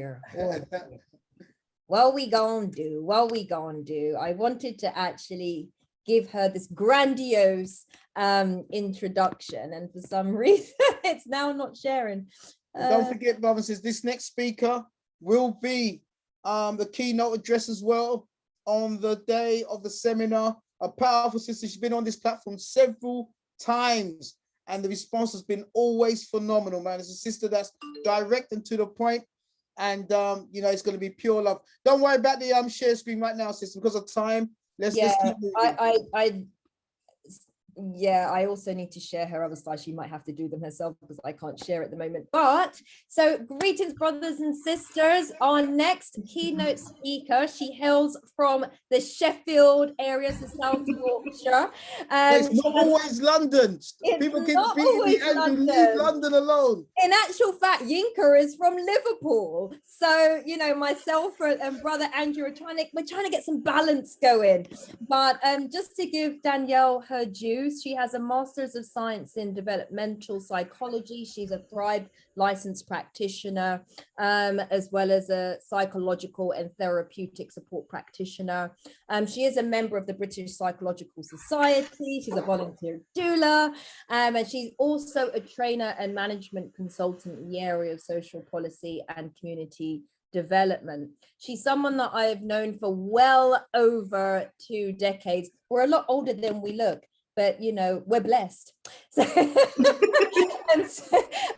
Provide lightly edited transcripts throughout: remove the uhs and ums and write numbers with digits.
dear. Oh, dear. What we gonna do? What we gonna do? I wanted to actually give her this grandiose introduction, and for some reason it's now not sharing. Don't forget, brothers, this next speaker will be the keynote address as well on the day of the seminar. A powerful sister. She's been on this platform several times, and the response has been always phenomenal, man. It's a sister that's direct and to the point, and you know, it's going to be pure love. Don't worry about the share screen right now, sister, because of time. Let's keep moving. I also need to share her other slides. She might have to do them herself because I can't share at the moment. But so greetings, brothers and sisters. Our next keynote speaker, she hails from the Sheffield area, so South Yorkshire. It's not always London. People can leave London alone. In actual fact, Yinka is from Liverpool. So, you know, myself and brother Andrew we're trying to get some balance going. But just to give Danielle her due, she has a Master's of Science in Developmental Psychology. She's a Thrive licensed practitioner, as well as a psychological and therapeutic support practitioner. She is a member of the British Psychological Society. She's a volunteer doula, and she's also a trainer and management consultant in the area of social policy and community development. She's someone that I've known for well over 2 decades. We're a lot older than we look, but you know, we're blessed. So,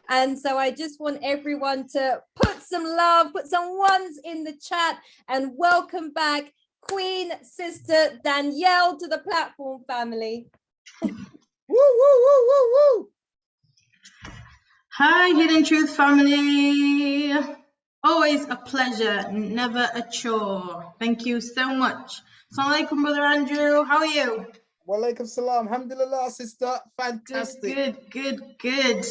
and so I just want everyone to put some love, put some ones in the chat, and welcome back Queen Sister Danielle to the platform, family. Woo, woo, woo, woo, woo. Hi, Hidden Truth family. Always a pleasure, never a chore. Thank you so much. Assalamu alaikum, Brother Andrew. How are you? Walaikum salam. Alhamdulillah, sister. Fantastic. Good.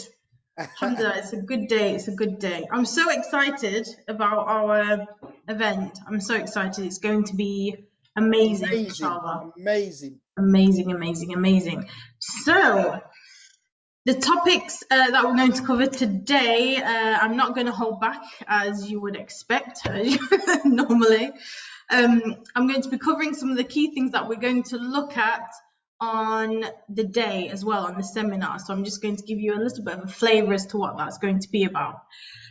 Alhamdulillah, it's a good day. It's a good day. I'm so excited about our event. I'm so excited. It's going to be amazing. Inshallah. Amazing. So, the topics that we're going to cover today, I'm not going to hold back as you would expect normally. I'm going to be covering some of the key things that we're going to look at on the day as well, on the seminar. So I'm just going to give you a little bit of a flavor as to what that's going to be about.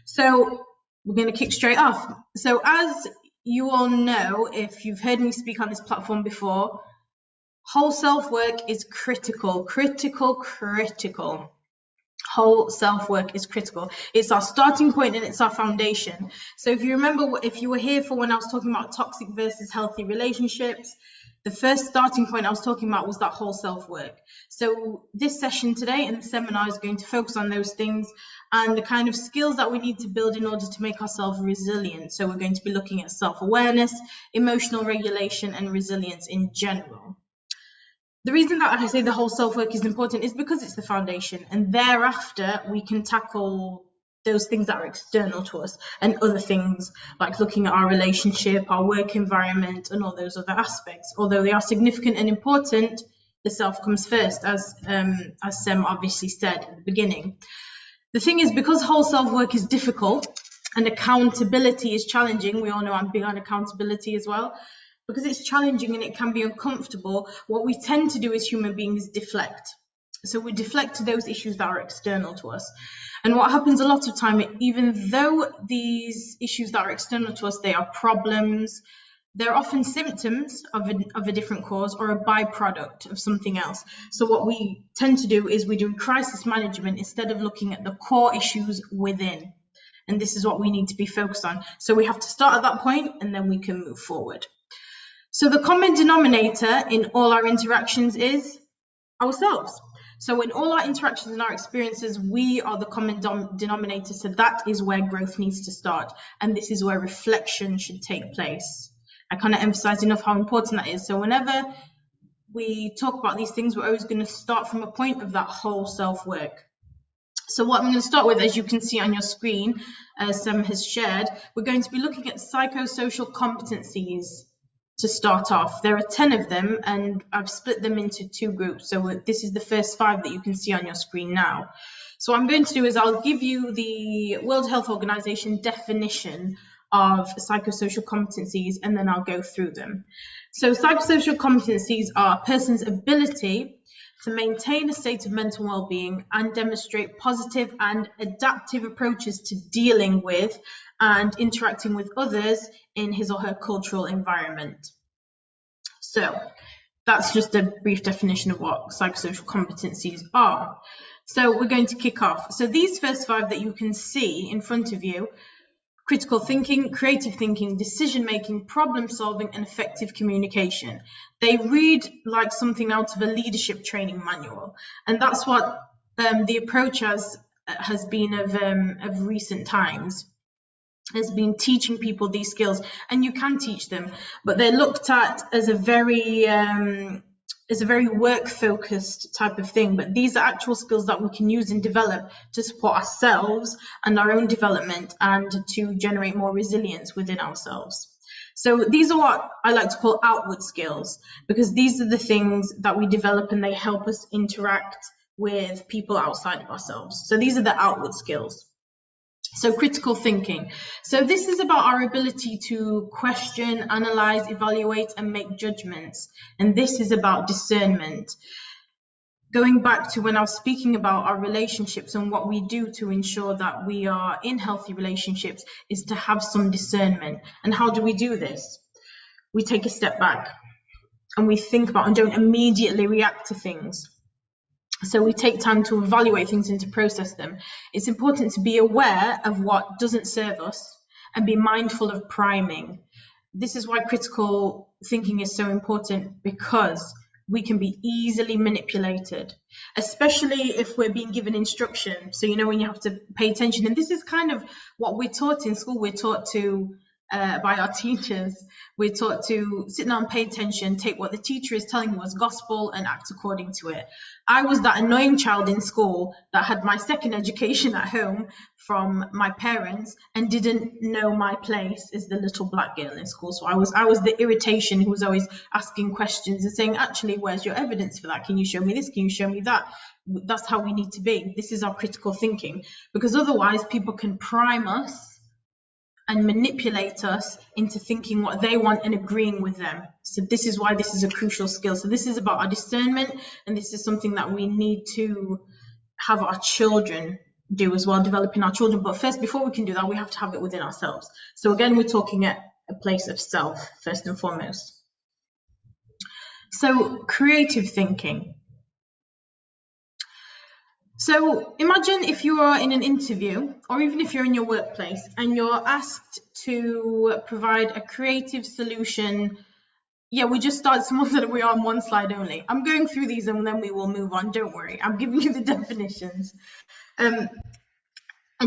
So we're going to kick straight off. So as you all know, if you've heard me speak on this platform before, whole self-work is critical. Whole self-work is critical. It's our starting point and it's our foundation. So if you remember, if you were here for when I was talking about toxic versus healthy relationships, the first starting point I was talking about was that whole self-work. So this session today and the seminar is going to focus on those things and the kind of skills that we need to build in order to make ourselves resilient. So we're going to be looking at self-awareness, emotional regulation, and resilience in general. The reason that I say the whole self-work is important is because it's the foundation, and thereafter we can tackle those things that are external to us and other things like looking at our relationship, our work environment, and all those other aspects. Although they are significant and important, the self comes first, as Sem obviously said at the beginning. The thing is, because whole self-work is difficult and accountability is challenging, we all know I'm big on accountability as well, because it's challenging and it can be uncomfortable, what we tend to do as human beings is deflect. So we deflect to those issues that are external to us. And what happens a lot of time, even though these issues that are external to us, they are problems, they're often symptoms of a different cause or a byproduct of something else. So what we tend to do is we do crisis management instead of looking at the core issues within. And this is what we need to be focused on. So we have to start at that point and then we can move forward. So the common denominator in all our interactions is ourselves. So in all our interactions and our experiences, we are the common denominator. So that is where growth needs to start. And this is where reflection should take place. I cannot emphasize enough how important that is. So whenever we talk about these things, we're always going to start from a point of that whole self-work. So what I'm going to start with, as you can see on your screen, as Sam has shared, we're going to be looking at psychosocial competencies. To start off, there are 10 of them and I've split them into 2 groups. So this is the first 5 that you can see on your screen now. So what I'm going to do is I'll give you the World Health Organization definition of psychosocial competencies, and then I'll go through them. So psychosocial competencies are a person's ability to maintain a state of mental well-being and demonstrate positive and adaptive approaches to dealing with and interacting with others in his or her cultural environment. So that's just a brief definition of what psychosocial competencies are. So we're going to kick off. So these first 5 that you can see in front of you: critical thinking, creative thinking, decision-making, problem-solving, and effective communication. They read like something out of a leadership training manual. And that's what the approach has been of recent times, has been teaching people these skills. And you can teach them, but they're looked at as a very work-focused type of thing, but these are actual skills that we can use and develop to support ourselves and our own development and to generate more resilience within ourselves. So these are what I like to call outward skills, because these are the things that we develop and they help us interact with people outside of ourselves. So these are the outward skills. So critical thinking. So this is about our ability to question, analyze, evaluate, and make judgments. And this is about discernment. Going back to when I was speaking about our relationships and what we do to ensure that we are in healthy relationships is to have some discernment. And how do we do this? We take a step back and we think about and don't immediately react to things. So we take time to evaluate things and to process them. It's important to be aware of what doesn't serve us and be mindful of priming. This is why critical thinking is so important, because we can be easily manipulated, especially if we're being given instruction. So, you know, when you have to pay attention, and this is kind of what we're taught in school. We're taught to, by our teachers, we're taught to sit down, pay attention, take what the teacher is telling you as gospel and act according to it. I was that annoying child in school that had my second education at home from my parents and didn't know my place as the little black girl in school. So I was the irritation who was always asking questions and saying, actually, where's your evidence for that? Can you show me this? Can you show me that? That's how we need to be. This is our critical thinking, because otherwise people can prime us and manipulate us into thinking what they want and agreeing with them. So this is why this is a crucial skill. So this is about our discernment, and this is something that we need to have our children do as well, developing our children. But first, before we can do that, we have to have it within ourselves. So again, we're talking at a place of self, first and foremost. So creative thinking. So imagine if you are in an interview, or even if you're in your workplace and you're asked to provide a creative solution. Yeah, we just started small so that we are on one slide only. I'm going through these and then we will move on. Don't worry, I'm giving you the definitions. And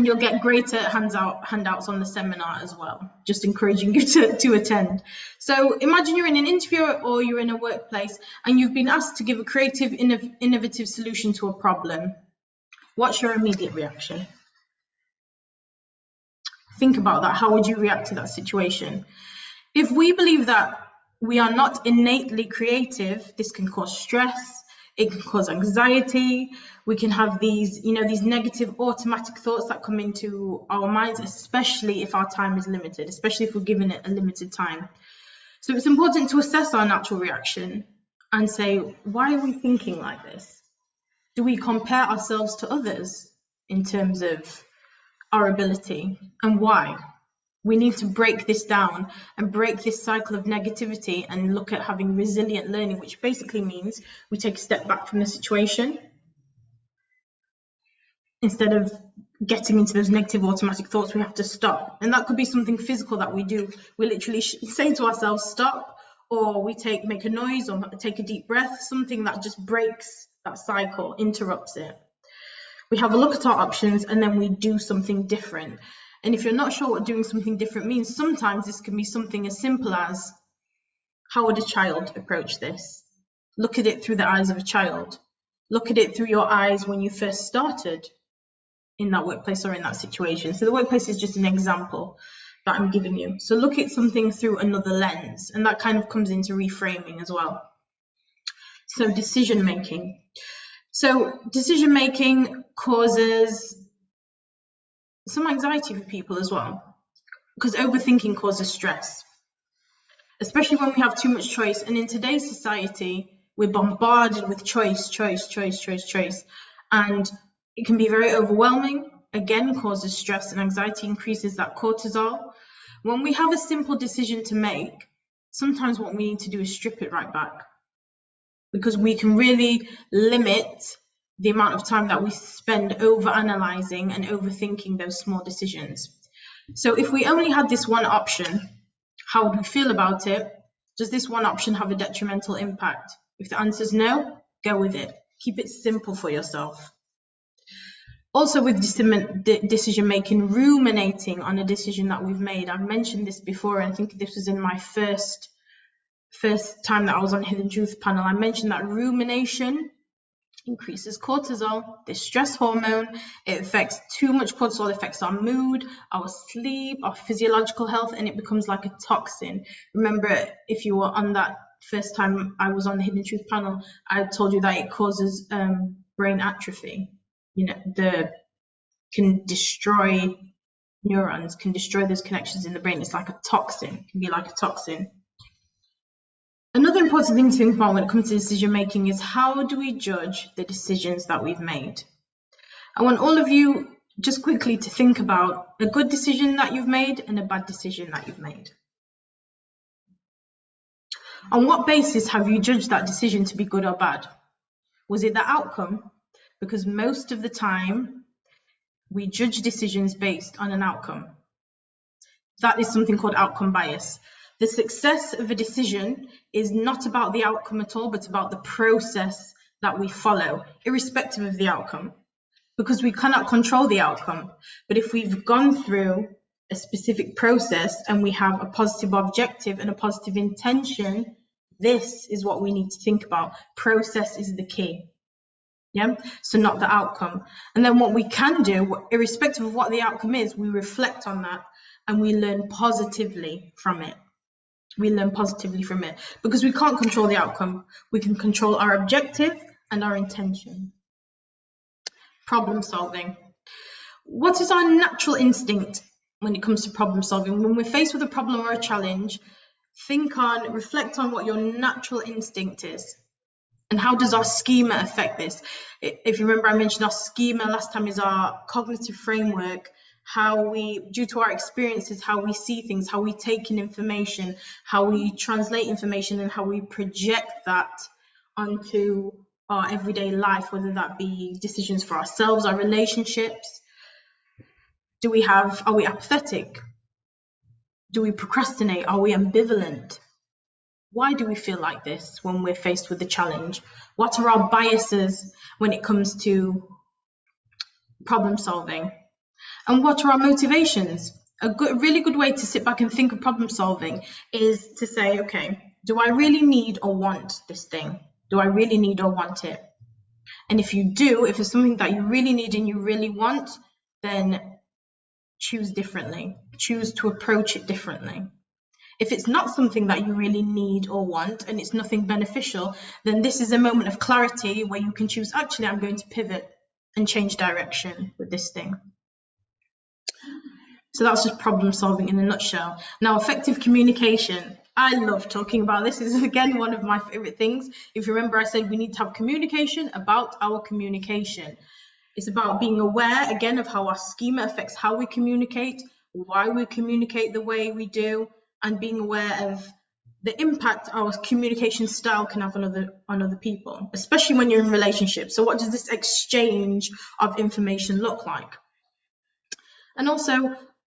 you'll get greater handouts on the seminar as well, just encouraging you to attend. So imagine you're in an interview or you're in a workplace and you've been asked to give a creative, innovative solution to a problem. What's your immediate reaction? Think about that. How would you react to that situation? If we believe that we are not innately creative, this can cause stress, it can cause anxiety. We can have these, these negative automatic thoughts that come into our minds, especially if our time is limited, especially if we're given it a limited time. So it's important to assess our natural reaction and say, why are we thinking like this? Do we compare ourselves to others in terms of our ability, and why? We need to break this down and break this cycle of negativity and look at having resilient learning, which basically means we take a step back from the situation. Instead of getting into those negative automatic thoughts, we have to stop. And that could be something physical that we do. We literally say to ourselves, stop, or we make a noise or take a deep breath, something that just breaks that cycle, interrupts it. We have a look at our options and then we do something different. And if you're not sure what doing something different means, sometimes this can be something as simple as, how would a child approach this? Look at it through the eyes of a child. Look at it through your eyes when you first started in that workplace or in that situation. So the workplace is just an example that I'm giving you. So look at something through another lens, and that kind of comes into reframing as well. So decision making. So decision making causes some anxiety for people as well, because overthinking causes stress, especially when we have too much choice. And in today's society, we're bombarded with choice, and it can be very overwhelming. Again, causes stress, and anxiety increases that cortisol. When we have a simple decision to make, sometimes what we need to do is strip it right back, because we can really limit the amount of time that we spend over analyzing and overthinking those small decisions. So if we only had this one option, how would we feel about it? Does this one option have a detrimental impact? If the answer is no, go with it. Keep it simple for yourself. Also, with decision making, ruminating on a decision that we've made. I've mentioned this before, and I think this was in my first time that I was on Hidden Truth panel. I mentioned that rumination increases cortisol, the stress hormone. It affects too much cortisol, affects our mood, our sleep, our physiological health, and it becomes like a toxin. Remember, if you were on that first time I was on the Hidden Truth panel, I told you that it causes brain atrophy. Can destroy neurons, can destroy those connections in the brain. It's like a toxin, it can be like a toxin. Another important thing to think about when it comes to decision making is, how do we judge the decisions that we've made? I want all of you just quickly to think about a good decision that you've made and a bad decision that you've made. On what basis have you judged that decision to be good or bad? Was it the outcome? Because most of the time, we judge decisions based on an outcome. That is something called outcome bias. The success of a decision is not about the outcome at all, but about the process that we follow, irrespective of the outcome, because we cannot control the outcome. But if we've gone through a specific process and we have a positive objective and a positive intention, this is what we need to think about. Process is the key. Yeah, so not the outcome. And then what we can do, irrespective of what the outcome is, we reflect on that and we learn positively from it. We learn positively from it because we can't control the outcome. We can control our objective and our intention. Problem solving. What is our natural instinct when it comes to problem solving? When we're faced with a problem or a challenge, reflect on what your natural instinct is. And how does our schema affect this? If you remember, I mentioned our schema last time is our cognitive framework, how we, due to our experiences, how we see things, how we take in information, how we translate information, and how we project that onto our everyday life, whether that be decisions for ourselves, our relationships. Are we apathetic? Do we procrastinate? Are we ambivalent? Why do we feel like this when we're faced with a challenge? What are our biases when it comes to problem solving? And what are our motivations? A really good way to sit back and think of problem solving is to say, okay, do I really need or want this thing? Do I really need or want it? And if you do, if it's something that you really need and you really want, then choose differently. Choose to approach it differently. If it's not something that you really need or want and it's nothing beneficial, then this is a moment of clarity where you can choose, actually, I'm going to pivot and change direction with this thing. So that's just problem solving in a nutshell. Now, effective communication. I love talking about this. This is, again, one of my favorite things. If you remember, I said we need to have communication about our communication. It's about being aware, again, of how our schema affects how we communicate, why we communicate the way we do, and being aware of the impact our communication style can have on other people, especially when you're in relationships. So what does this exchange of information look like? And also,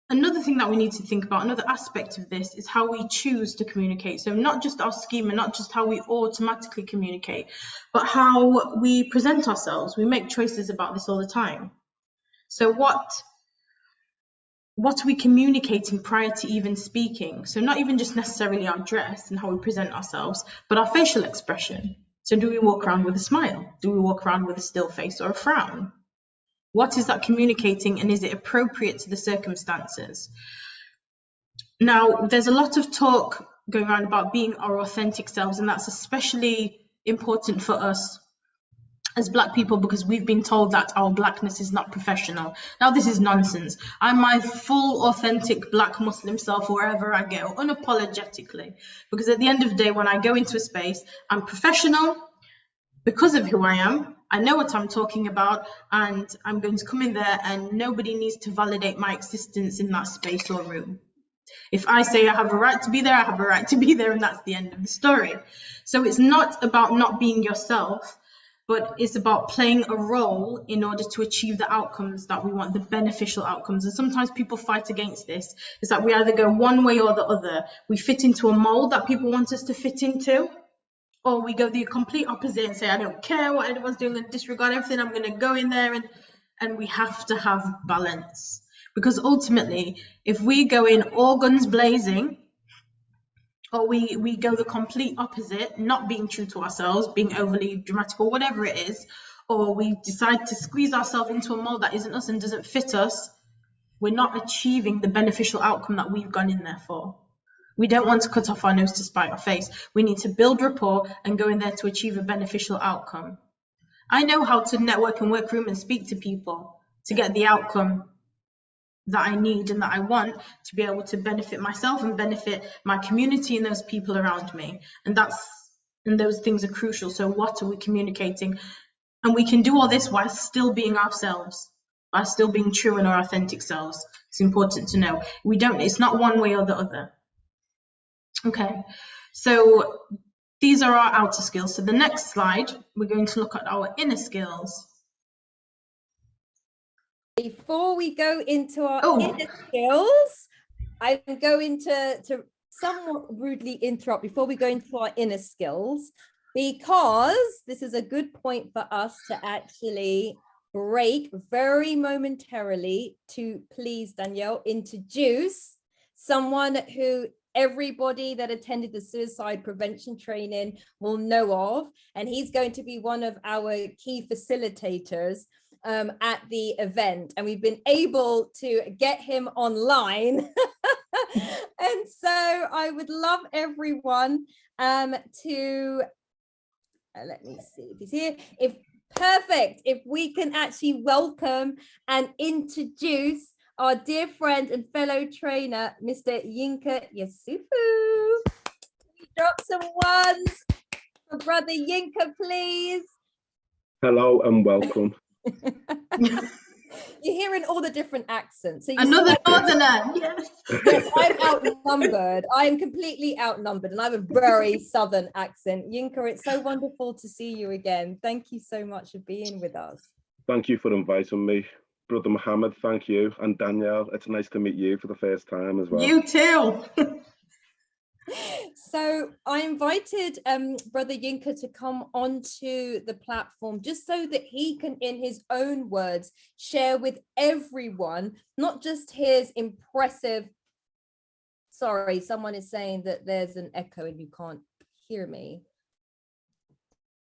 another thing that we need to think about, another aspect of this, is how we choose to communicate. So not just our schema, not just how we automatically communicate, but how we present ourselves. We make choices about this all the time. So what are we communicating prior to even speaking? So not even just necessarily our dress and how we present ourselves, but our facial expression. So do we walk around with a smile? Do we walk around with a still face or a frown? What is that communicating, and is it appropriate to the circumstances? Now, there's a lot of talk going around about being our authentic selves, and that's especially important for us as Black people because we've been told that our Blackness is not professional. Now, this is nonsense. I'm my full, authentic Black Muslim self wherever I go, unapologetically. Because at the end of the day, when I go into a space, I'm professional because of who I am. I know what I'm talking about, and I'm going to come in there, and nobody needs to validate my existence in that space or room. If I say I have a right to be there, I have a right to be there, and that's the end of the story. So it's not about not being yourself, but it's about playing a role in order to achieve the outcomes that we want, the beneficial outcomes. And sometimes people fight against this. It's that we either go one way or the other. We fit into a mold that people want us to fit into, or we go the complete opposite and say, I don't care what anyone's doing and disregard everything. I'm going to go in there, and we have to have balance. Because ultimately, if we go in all guns blazing, or we go the complete opposite, not being true to ourselves, being overly dramatic or whatever it is, or we decide to squeeze ourselves into a mold that isn't us and doesn't fit us, we're not achieving the beneficial outcome that we've gone in there for. We don't want to cut off our nose to spite our face. We need to build rapport and go in there to achieve a beneficial outcome. I know how to network and work room and speak to people to get the outcome that I need and that I want to be able to benefit myself and benefit my community and those people around me. And those things are crucial. So what are we communicating? And we can do all this while still being ourselves, while still being true in our authentic selves. It's important to know. It's not one way or the other. Okay, so these are our outer skills. So the next slide, we're going to look at our inner skills. Before we go into our inner skills, I'm going to somewhat rudely interrupt before we go into our inner skills, because this is a good point for us to actually break very momentarily to please, Danielle, introduce someone who everybody that attended the suicide prevention training will know of, and he's going to be one of our key facilitators at the event, and we've been able to get him online. And so I would love everyone to let me see if he's here. If we can actually welcome and introduce our dear friend and fellow trainer, Mr. Yinka Yusufu. Drop some ones for Brother Yinka, please. Hello and welcome. You're hearing all the different accents. So another northerner, yes. Yes, I'm outnumbered. I'm completely outnumbered, and I have a very southern accent. Yinka, it's so wonderful to see you again. Thank you so much for being with us. Thank you for inviting me. Brother Mohammed, thank you. And Danielle, it's nice to meet you for the first time as well. You too. So I invited Brother Yinka to come onto the platform just so that he can, in his own words, share with everyone, not just his impressive. Sorry, someone is saying that there's an echo and you can't hear me.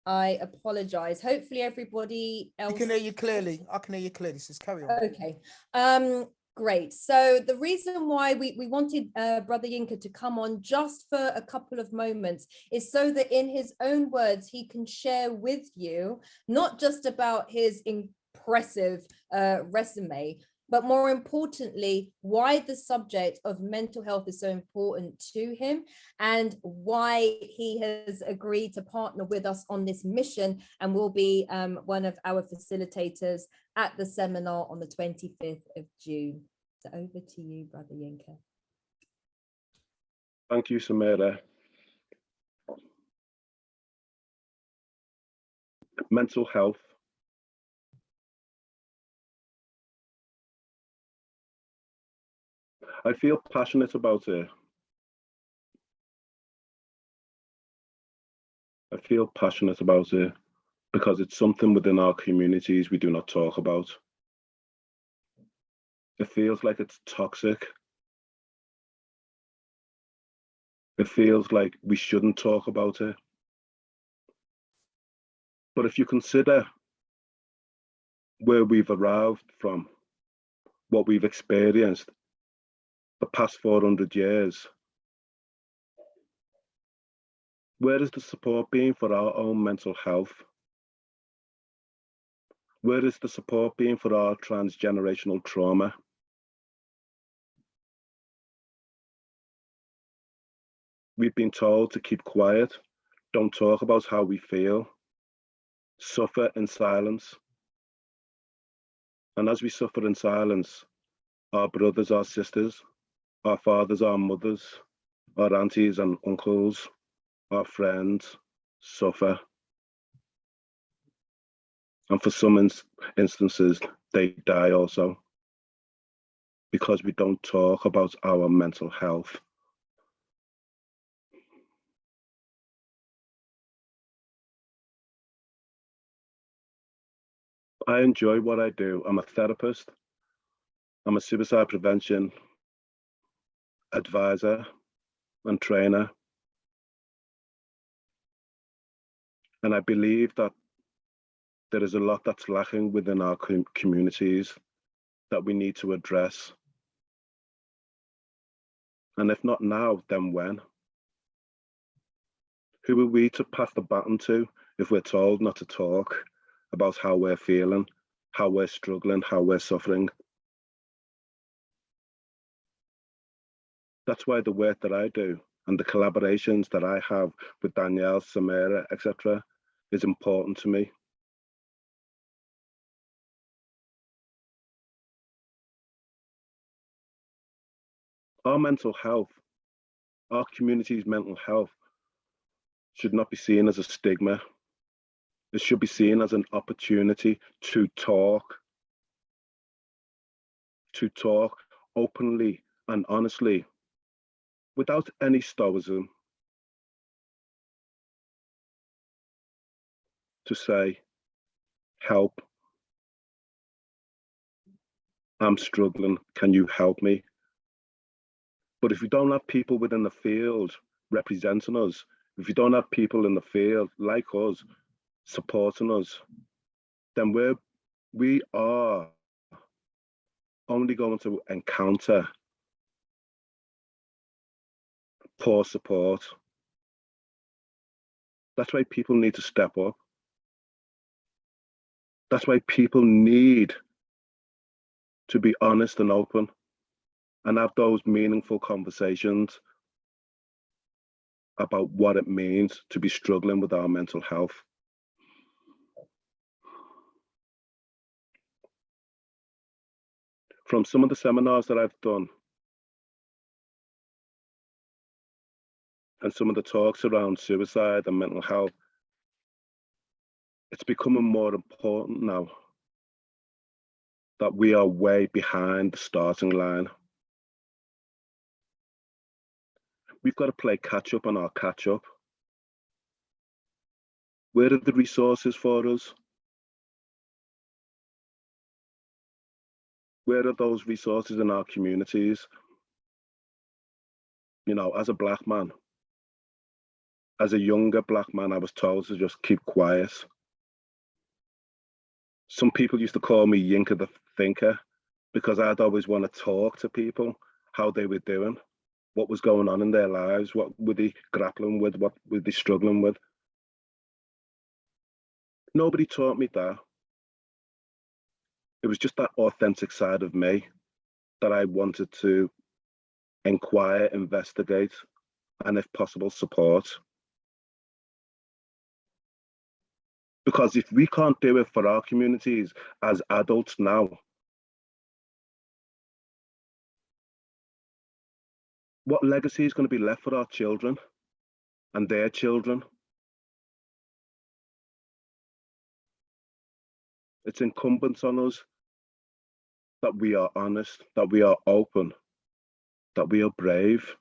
I apologize. Hopefully everybody else. I can hear you clearly. I can hear you clearly. So carry on. Okay. Great. So the reason why we wanted Brother Yinka to come on just for a couple of moments is so that in his own words, he can share with you, not just about his impressive resume, but more importantly, why the subject of mental health is so important to him and why he has agreed to partner with us on this mission and will be one of our facilitators at the seminar on the 25th of June. So over to you, Brother Yinka. Thank you, Samira. Mental health. I feel passionate about it. I feel passionate about it because it's something within our communities we do not talk about. It feels like it's toxic. It feels like we shouldn't talk about it. But if you consider where we've arrived from, what we've experienced the past 400 years, where is the support been for our own mental health? Where is the support being for our transgenerational trauma? We've been told to keep quiet, don't talk about how we feel, suffer in silence. And as we suffer in silence, our brothers, our sisters, our fathers, our mothers, our aunties and uncles, our friends suffer. And for some instances, they die also, because we don't talk about our mental health. I enjoy what I do. I'm a therapist. I'm a suicide prevention advisor and trainer. And I believe that there is a lot that's lacking within our communities that we need to address. And if not now, then when? Who are we to pass the baton to if we're told not to talk about how we're feeling, how we're struggling, how we're suffering? That's why the work that I do and the collaborations that I have with Danielle, Samira, etc., is important to me. Our mental health, our community's mental health, should not be seen as a stigma. It should be seen as an opportunity to talk openly and honestly, without any stoicism, to say, help, I'm struggling, can you help me? But if we don't have people within the field representing us, if we don't have people in the field like us supporting us, then we are only going to encounter poor support. That's why people need to step up. That's why people need to be honest and open and have those meaningful conversations about what it means to be struggling with our mental health. From some of the seminars that I've done and some of the talks around suicide and mental health, it's becoming more important now that we are way behind the starting line. We've got to play catch up on our catch up. Where are the resources for us? Where are those resources in our communities? You know, as a Black man, as a younger Black man, I was told to just keep quiet. Some people used to call me Yinka the Thinker because I'd always want to talk to people, how they were doing, what was going on in their lives, what were they grappling with, what were they struggling with. Nobody taught me that. It was just that authentic side of me that I wanted to inquire, investigate, and if possible, support. Because if we can't do it for our communities as adults now, what legacy is going to be left for our children and their children? It's incumbent on us that we are honest, that we are open, that we are brave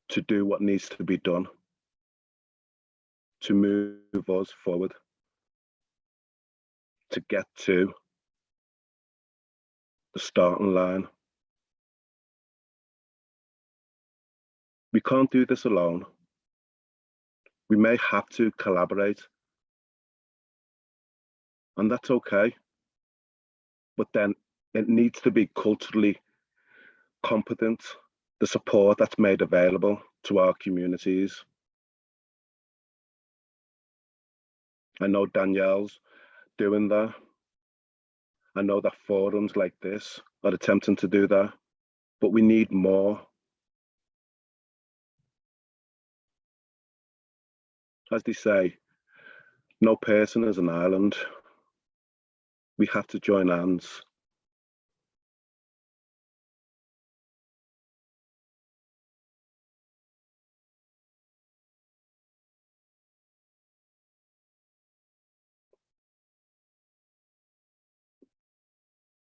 to do what needs to be done to move us forward, to get to the starting line. We can't do this alone. We may have to collaborate, and that's okay. But then it needs to be culturally competent, the support that's made available to our communities. I know Danielle's doing that. I know that forums like this are attempting to do that, but we need more. As they say, no person is an island. We have to join hands.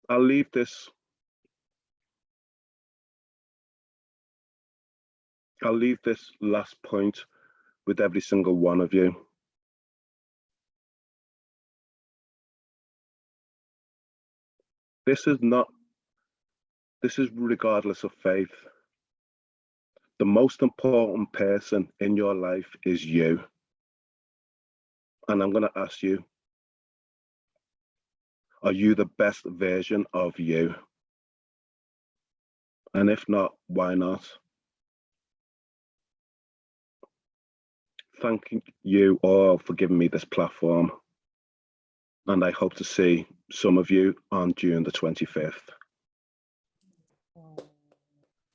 I'll leave this last point with every single one of you. This is regardless of faith. The most important person in your life is you. And I'm going to ask you, are you the best version of you? And if not, why not? Thank you all for giving me this platform. And I hope to see some of you on June the 25th.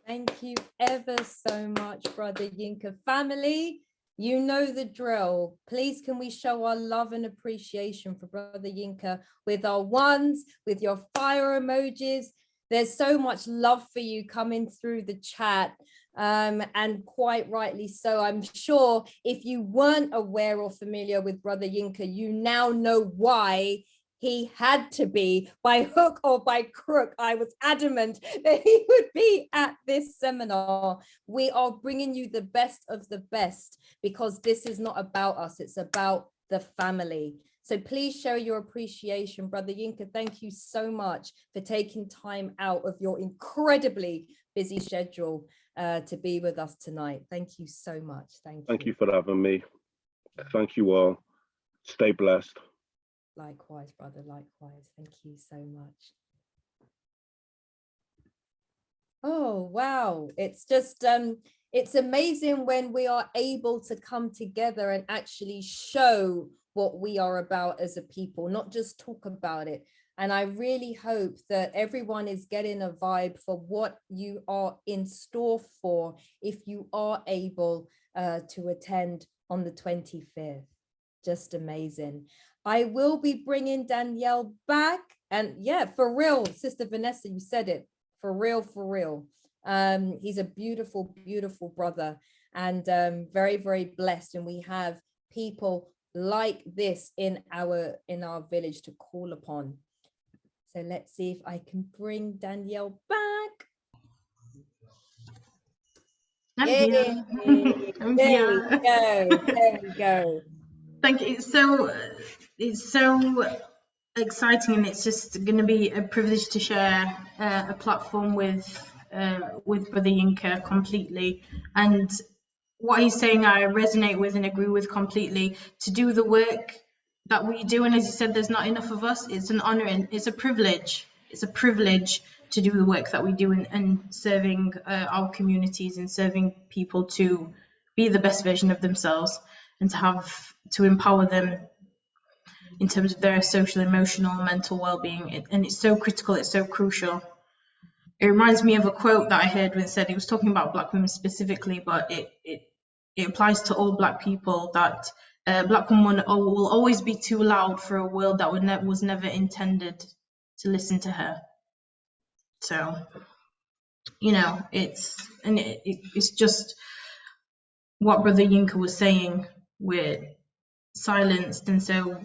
Thank you ever so much, Brother Yinka. Family, you know the drill. Please, can we show our love and appreciation for Brother Yinka with our ones, with your fire emojis. There's so much love for you coming through the chat, and quite rightly so. I'm sure if you weren't aware or familiar with Brother Yinka, you now know why he had to be, by hook or by crook. I was adamant that he would be at this seminar. We are bringing you the best of the best because this is not about us, it's about the family. So please show your appreciation. Brother Yinka, thank you so much for taking time out of your incredibly busy schedule to be with us tonight. Thank you so much. Thank you for having me. Thank you all. Stay blessed. Likewise, brother, likewise. Thank you so much. Oh, wow. It's just, it's amazing when we are able to come together and actually show what we are about as a people, not just talk about it. And I really hope that everyone is getting a vibe for what you are in store for if you are able to attend on the 25th. Just amazing. I will be bringing Danielle back, and yeah, for real, Sister Vanessa, you said it, for real, for real. He's a beautiful, beautiful brother, and very, very blessed. And we have people like this in our village to call upon. So let's see if I can bring Danielle back. Yay. There we go. There we go. Thank you. It's so exciting, and it's just going to be a privilege to share a platform with Brother Yinka completely. And what he's saying, I resonate with and agree with completely. To do the work that we do, and as you said, there's not enough of us. It's an honor and it's a privilege. It's a privilege to do the work that we do and serving our communities and serving people to be the best version of themselves and to empower them in terms of their social, emotional, mental well-being. And it's so critical, it's so crucial. It reminds me of a quote that I heard when it said, it was talking about Black women specifically, but it applies to all Black people, that Black women will always be too loud for a world that was never intended to listen to her. So, you know, it's just what Brother Yinka was saying, we're silenced. And so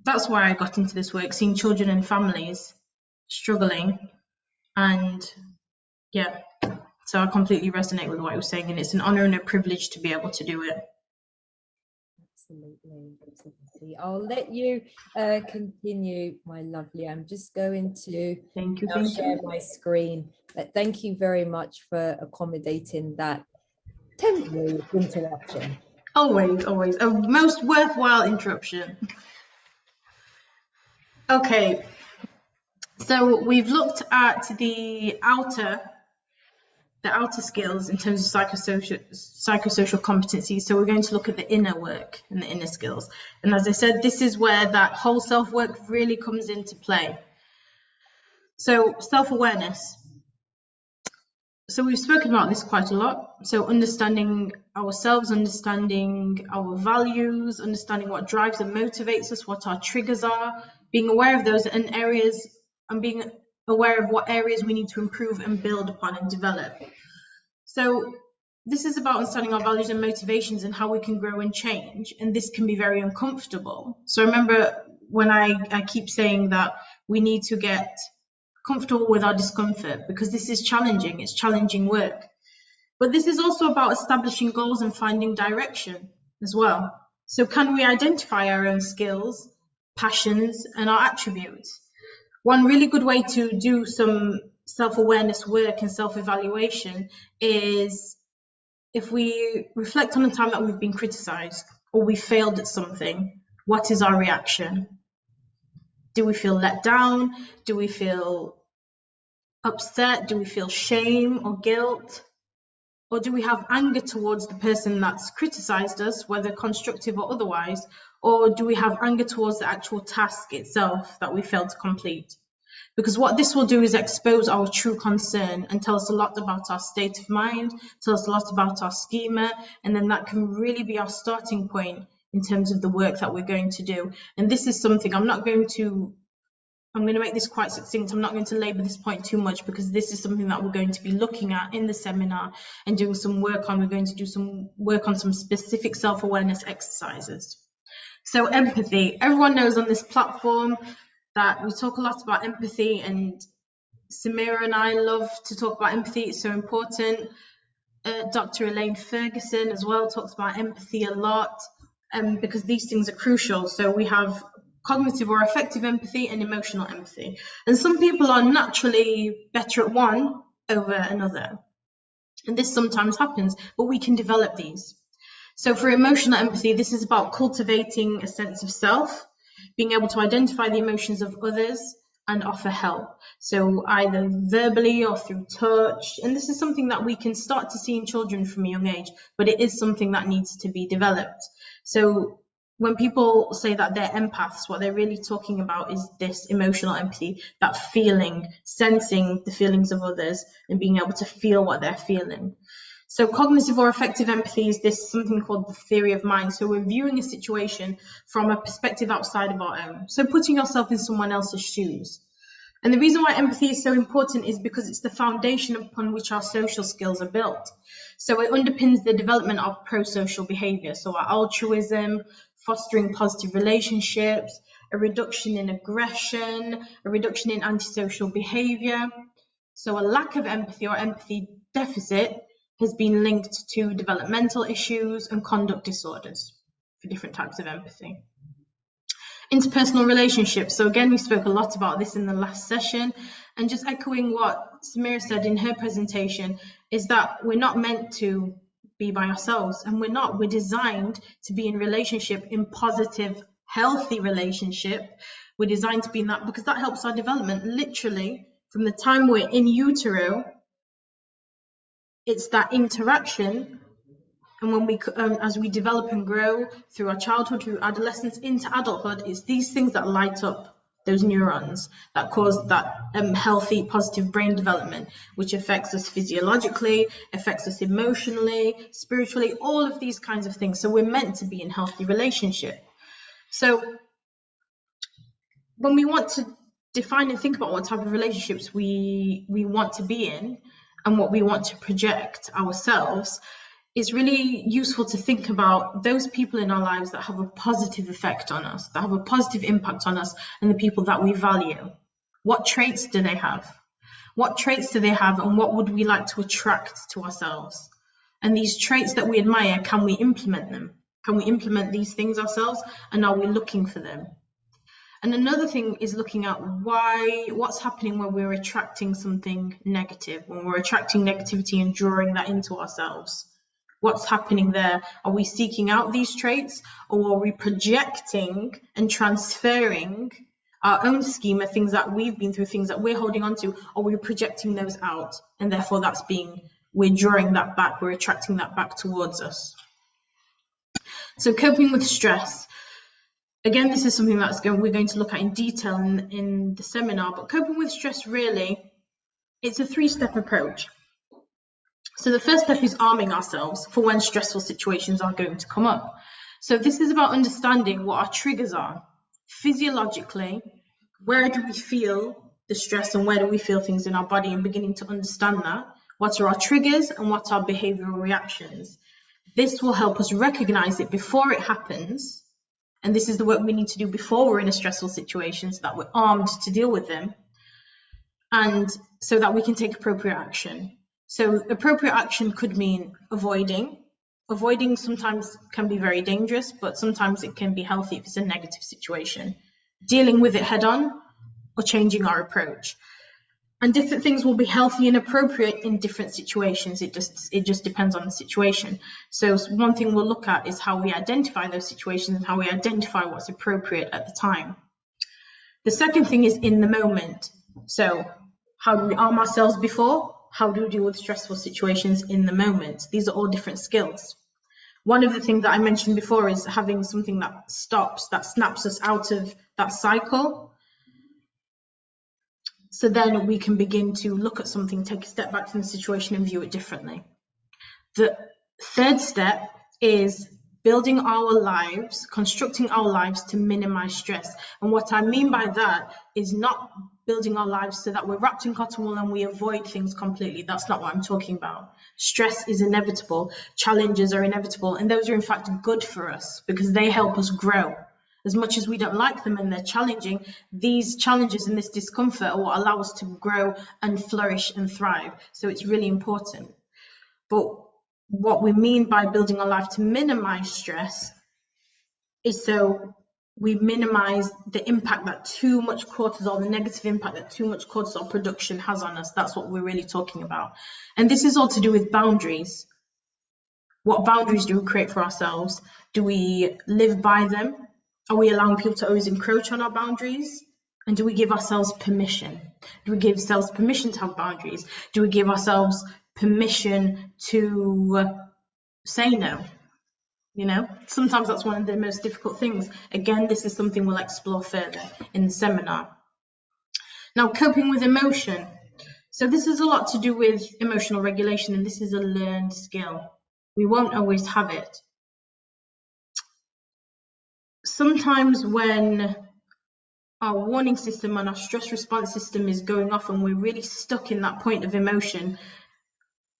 that's why I got into this work, seeing children and families struggling. And yeah, so I completely resonate with what he was saying, and it's an honor and a privilege to be able to do it. Absolutely, absolutely. I'll let you continue, my lovely. I'm just going to share my screen. But thank you very much for accommodating that temporary interruption. Always, always. A most worthwhile interruption. Okay, so we've looked at the outer the outer skills in terms of psychosocial competencies. So we're going to look at the inner work and the inner skills. And as I said, this is where that whole self-work really comes into play. So self-awareness. So we've spoken about this quite a lot. So understanding ourselves, understanding our values, understanding what drives and motivates us, what our triggers are, being aware of those and areas, and being aware of what areas we need to improve and build upon and develop. So this is about understanding our values and motivations and how we can grow and change. And this can be very uncomfortable. So remember when I keep saying that we need to get comfortable with our discomfort, because this is challenging, it's challenging work. But this is also about establishing goals and finding direction as well. So can we identify our own skills, passions, and our attributes? One really good way to do some self-awareness work and self-evaluation is if we reflect on the time that we've been criticized or we failed at something, what is our reaction? Do we feel let down? Do we feel upset? Do we feel shame or guilt? Or do we have anger towards the person that's criticized us, whether constructive or otherwise? Or do we have anger towards the actual task itself that we failed to complete? Because what this will do is expose our true concern and tell us a lot about our state of mind, tell us a lot about our schema, and then that can really be our starting point in terms of the work that we're going to do. And this is something I'm going to make this quite succinct. I'm not going to labor this point too much because this is something that we're going to be looking at in the seminar and doing some work on. We're going to do some work on some specific self-awareness exercises. So empathy. Everyone knows on this platform that we talk a lot about empathy, and Samira and I love to talk about empathy. It's so important. Dr. Elaine Ferguson as well talks about empathy a lot, because these things are crucial. So we have cognitive or affective empathy and emotional empathy. And some people are naturally better at one over another. And this sometimes happens, but we can develop these. So for emotional empathy, this is about cultivating a sense of self, being able to identify the emotions of others and offer help. So either verbally or through touch. And this is something that we can start to see in children from a young age, but it is something that needs to be developed. So when people say that they're empaths, what they're really talking about is this emotional empathy, that feeling, sensing the feelings of others and being able to feel what they're feeling. So cognitive or affective empathy is this something called the theory of mind. So we're viewing a situation from a perspective outside of our own. So putting yourself in someone else's shoes. And the reason why empathy is so important is because it's the foundation upon which our social skills are built. So it underpins the development of pro-social behavior. So our altruism, fostering positive relationships, a reduction in aggression, a reduction in antisocial behavior. So a lack of empathy or empathy deficit has been linked to developmental issues and conduct disorders for different types of empathy. Interpersonal relationships. So again, we spoke a lot about this in the last session, and just echoing what Samira said in her presentation is that we're not meant to be by ourselves, and we're designed to be in relationship, in positive, healthy relationship. We're designed to be in that because that helps our development. Literally, from the time we're in utero, it's that interaction, and when we, as we develop and grow through our childhood, through adolescence into adulthood, it's these things that light up those neurons that cause that healthy, positive brain development, which affects us physiologically, affects us emotionally, spiritually, all of these kinds of things. So we're meant to be in healthy relationship. So when we want to define and think about what type of relationships we want to be in and what we want to project ourselves, it's really useful to think about those people in our lives that have a positive effect on us, that have a positive impact on us, and the people that we value. What traits do they have? What traits do they have, and what would we like to attract to ourselves? And these traits that we admire, can we implement them? Can we implement these things ourselves, and are we looking for them? And another thing is looking at what's happening when we're attracting something negative, when we're attracting negativity and drawing that into ourselves. What's happening there? Are we seeking out these traits, or are we projecting and transferring our own schema, things that we've been through, things that we're holding on to, or we're projecting those out, and therefore that's being we're drawing that back, we're attracting that back towards us. So coping with stress. Again, this is something we're going to look at in detail in the seminar, but coping with stress, really, it's a 3-step approach. So the first step is arming ourselves for when stressful situations are going to come up. So this is about understanding what our triggers are. Physiologically, where do we feel the stress and where do we feel things in our body, and beginning to understand that. What are our triggers and what are our behavioral reactions? This will help us recognize it before it happens. And this is the work we need to do before we're in a stressful situation, so that we're armed to deal with them, and so that we can take appropriate action. So appropriate action could mean avoiding. Avoiding sometimes can be very dangerous, but sometimes it can be healthy if it's a negative situation. Dealing with it head on, or changing our approach. And different things will be healthy and appropriate in different situations. It just depends on the situation. So one thing we'll look at is how we identify those situations and how we identify what's appropriate at the time. The second thing is in the moment. So how do we arm ourselves before? How do we deal with stressful situations in the moment? These are all different skills. One of the things that I mentioned before is having something that snaps us out of that cycle. So then we can begin to look at something, take a step back from the situation and view it differently. The third step is building our lives, constructing our lives to minimize stress. And what I mean by that is not building our lives so that we're wrapped in cotton wool and we avoid things completely. That's not what I'm talking about. Stress is inevitable, challenges are inevitable, and those are in fact good for us because they help us grow. As much as we don't like them and they're challenging, these challenges and this discomfort are what allow us to grow and flourish and thrive. So it's really important. But what we mean by building a life to minimize stress is so we minimize the impact that too much cortisol, the negative impact that too much cortisol production has on us. That's what we're really talking about. And this is all to do with boundaries. What boundaries do we create for ourselves? Do we live by them? Are we allowing people to always encroach on our boundaries? And do we give ourselves permission? Do we give ourselves permission to have boundaries? Do we give ourselves permission to say no? You know, sometimes that's one of the most difficult things. Again, this is something we'll explore further in the seminar. Now, coping with emotion. So this is a lot to do with emotional regulation, and this is a learned skill. We won't always have it. Sometimes when our warning system and our stress response system is going off and we're really stuck in that point of emotion,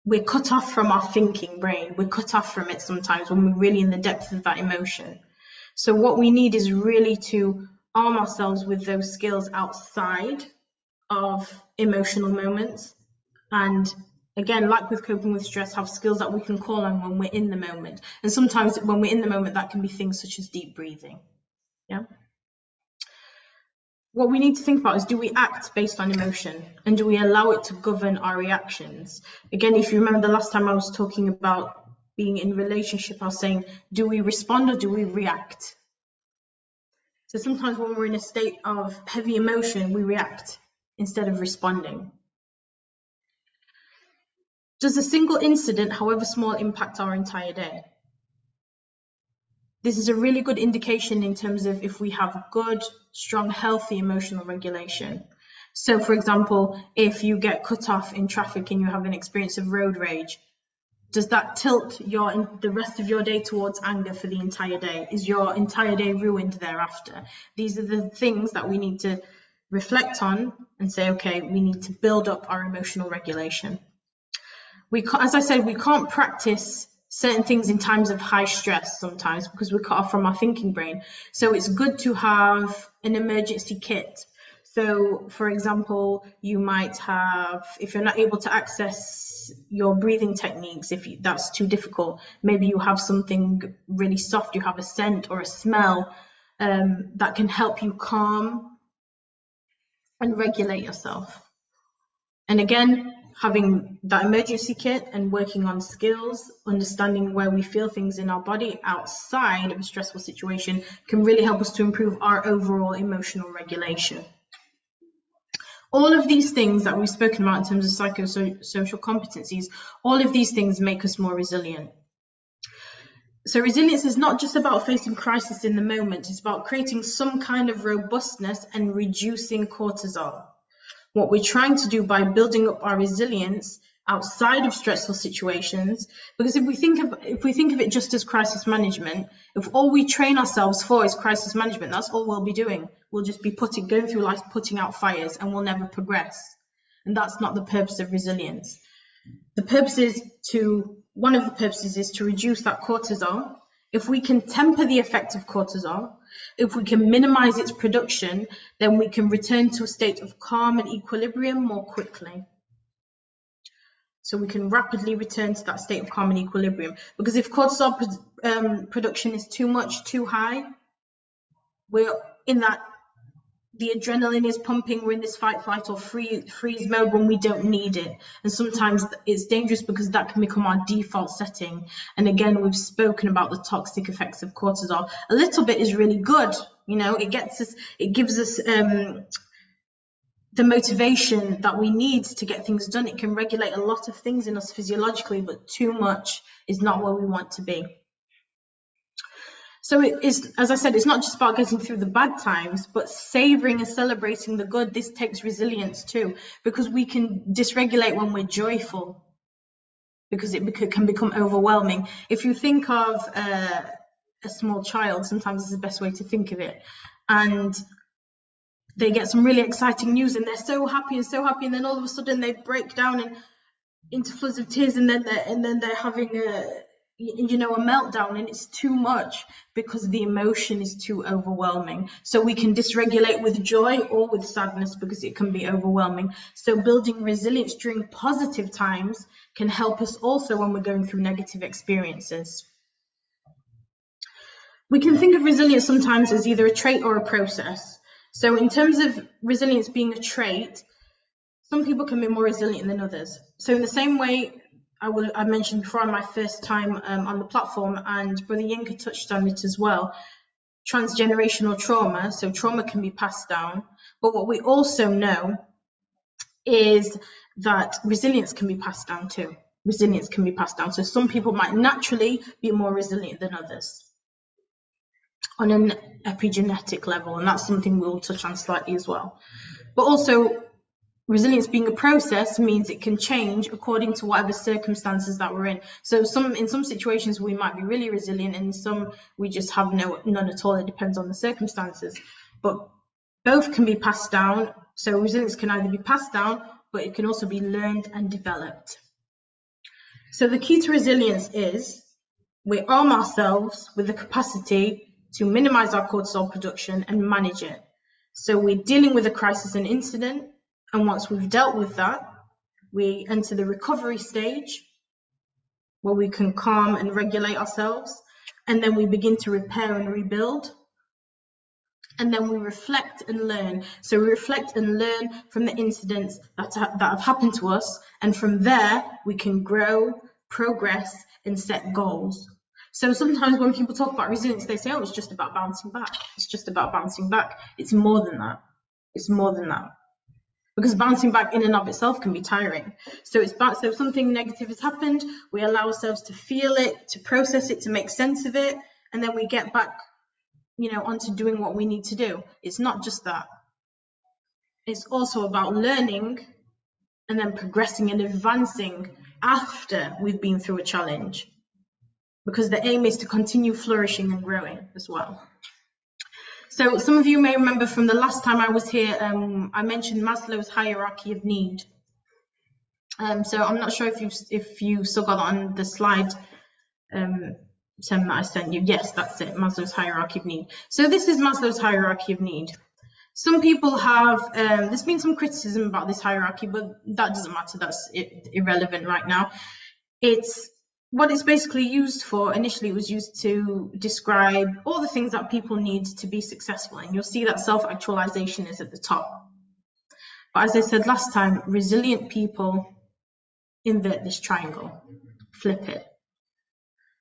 we're cut off from our thinking brain. We're cut off from it sometimes when we're really in the depth of that emotion. So what we need is really to arm ourselves with those skills outside of emotional moments. And again, like with coping with stress, have skills that we can call on when we're in the moment. And sometimes when we're in the moment, that can be things such as deep breathing. Yeah. What we need to think about is, do we act based on emotion, and do we allow it to govern our reactions? Again, if you remember the last time I was talking about being in relationship, I was saying, do we respond or do we react? So sometimes when we're in a state of heavy emotion, we react instead of responding. Does a single incident, however small, impact our entire day? This is a really good indication in terms of if we have good, strong, healthy emotional regulation. So, for example, if you get cut off in traffic and you have an experience of road rage, does that tilt the rest of your day towards anger for the entire day? Is your entire day ruined thereafter? These are the things that we need to reflect on and say, okay, we need to build up our emotional regulation. As I said, we can't practice certain things in times of high stress sometimes because we're cut off from our thinking brain. So it's good to have an emergency kit. So, for example, you might have, if you're not able to access your breathing techniques, that's too difficult, maybe you have something really soft, you have a scent or a smell that can help you calm and regulate yourself. And again, having that emergency kit and working on skills, understanding where we feel things in our body outside of a stressful situation can really help us to improve our overall emotional regulation. All of these things that we've spoken about in terms of psychosocial competencies, all of these things make us more resilient. So resilience is not just about facing crisis in the moment, it's about creating some kind of robustness and reducing cortisol. What we're trying to do by building up our resilience outside of stressful situations, because if we think of it just as crisis management, if all we train ourselves for is crisis management, that's all we'll be doing. We'll just be going through life putting out fires, and we'll never progress. And that's not the purpose of resilience. The purpose is one of the purposes is to reduce that cortisol. If we can temper the effect of cortisol, if we can minimize its production, then we can return to a state of calm and equilibrium more quickly. So we can rapidly return to that state of calm and equilibrium. Because if cortisol production is too much, too high, we're in that, the adrenaline is pumping, we're in this fight, flight, or freeze mode when we don't need it. And sometimes it's dangerous because that can become our default setting. And again, we've spoken about the toxic effects of cortisol. A little bit is really good, you know, it gives us the motivation that we need to get things done. It can regulate a lot of things in us physiologically, but too much is not where we want to be. So it is, as I said, it's not just about getting through the bad times, but savoring and celebrating the good. This takes resilience too, because we can dysregulate when we're joyful, because it can become overwhelming. If you think of a small child, sometimes it's the best way to think of it, and they get some really exciting news and they're so happy, and then all of a sudden they break down and into floods of tears, and then they're having a meltdown, and it's too much because the emotion is too overwhelming. So we can dysregulate with joy or with sadness because it can be overwhelming. So building resilience during positive times can help us also when we're going through negative experiences. We can think of resilience sometimes as either a trait or a process. So in terms of resilience being a trait, some people can be more resilient than others. So in the same way I mentioned before on my first time on the platform, and Brother Yinka touched on it as well, transgenerational trauma. So trauma can be passed down. But what we also know is that resilience can be passed down too. Resilience can be passed down. So some people might naturally be more resilient than others on an epigenetic level, and that's something we'll touch on slightly as well. But also, resilience being a process means it can change according to whatever circumstances that we're in. So in some situations we might be really resilient, and in some we just have none at all. It depends on the circumstances. But both can be passed down. So resilience can either be passed down, but it can also be learned and developed. So the key to resilience is we arm ourselves with the capacity to minimize our cortisol production and manage it. So we're dealing with a crisis and incident, and once we've dealt with that, we enter the recovery stage where we can calm and regulate ourselves, and then we begin to repair and rebuild, and then we reflect and learn. So we reflect and learn from the incidents that have happened to us, and from there we can grow, progress, and set goals. So sometimes when people talk about resilience, they say, oh, it's just about bouncing back. It's just about bouncing back. It's more than that. It's more than that. Because bouncing back in and of itself can be tiring. So it's about, so if something negative has happened, we allow ourselves to feel it, to process it, to make sense of it, and then we get back, onto doing what we need to do. It's not just that. It's also about learning and then progressing and advancing after we've been through a challenge. Because the aim is to continue flourishing and growing as well. So some of you may remember from the last time I was here, I mentioned Maslow's hierarchy of need. So I'm not sure if you still got on the slide that I sent you. Yes, that's it, Maslow's hierarchy of need. So this is Maslow's hierarchy of need. Some people have, there's been some criticism about this hierarchy, but that doesn't matter, that's irrelevant right now. What it's basically used for, initially it was used to describe all the things that people need to be successful, and you'll see that self-actualization is at the top. But as I said last time, resilient people invert this triangle, flip it.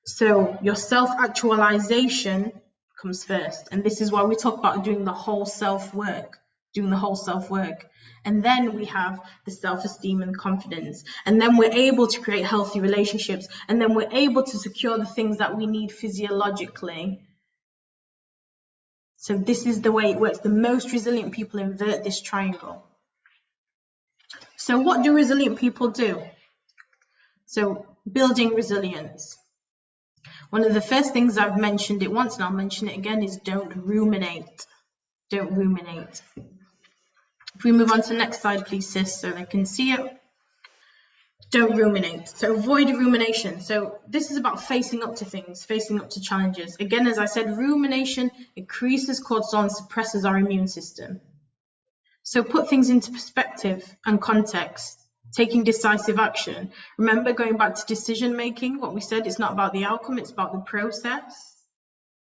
So your self-actualization comes first, and this is why we talk about doing the whole self work. doing the whole self-work. And then we have the self-esteem and confidence. And then we're able to create healthy relationships. And then we're able to secure the things that we need physiologically. So this is the way it works. The most resilient people invert this triangle. So what do resilient people do? So building resilience. One of the first things I've mentioned it once and I'll mention it again is don't ruminate. Don't ruminate. If we move on to the next slide, please, sis, so they can see it. Don't ruminate. So avoid rumination. So this is about facing up to things, facing up to challenges. Again, as I said, rumination increases cortisol and suppresses our immune system. So put things into perspective and context, taking decisive action. Remember, going back to decision making, what we said, it's not about the outcome, it's about the process.